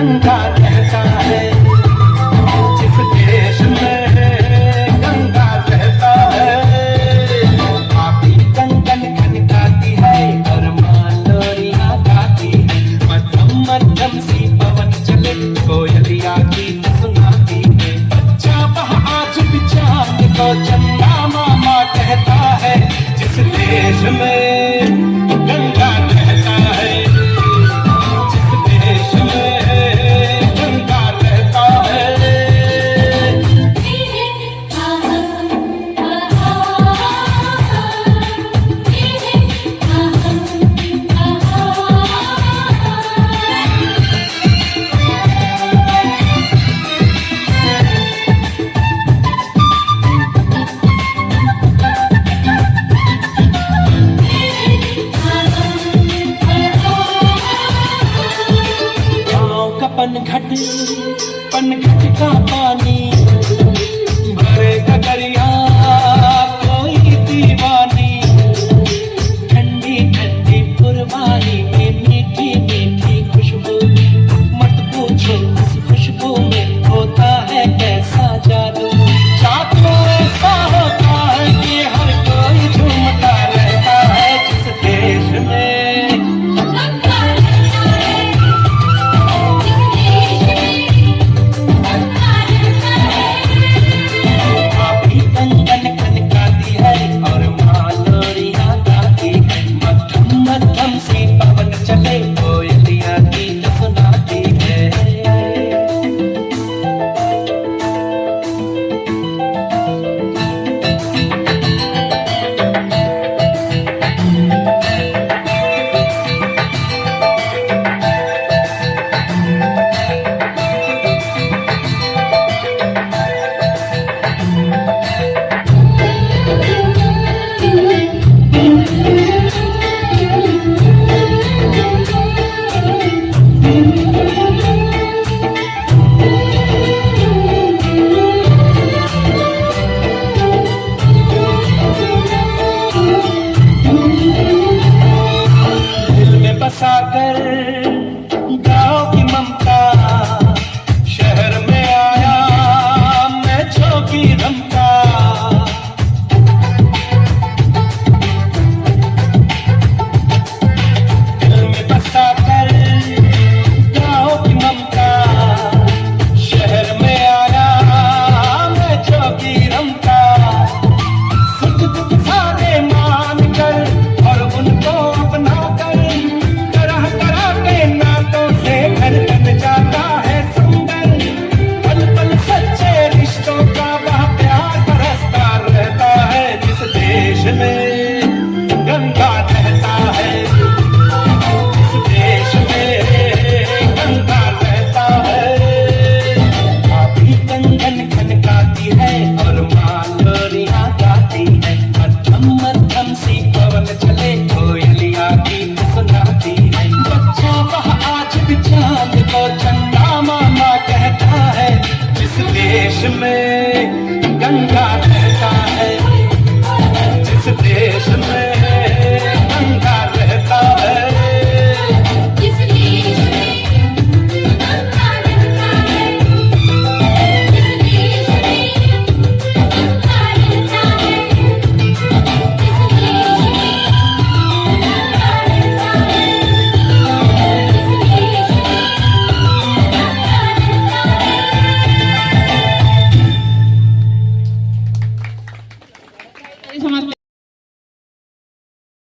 गंगा कहता है, जिस देश में गंगा कहता है। आपी कंगन खनकाती है और माँ लोरियां गाती है। मध्यम मध्यम सी पवन चले, कोयलिया गीत सुनाती है। बच्चा वह आज भी चांद को चंदा मामा कहता है, जिस देश में गंगा कहता है। पनघट का पानी भरे गगरिया कोई दीवानी। ठंडी ठंडी पुरवानी में मीठी मीठी खुशबू, मत पूछो इस खुशबू में होता है कैसा जादू। जादू ऐसा होता है कि हर कोई झूमता रहता है, जिस देश में सागर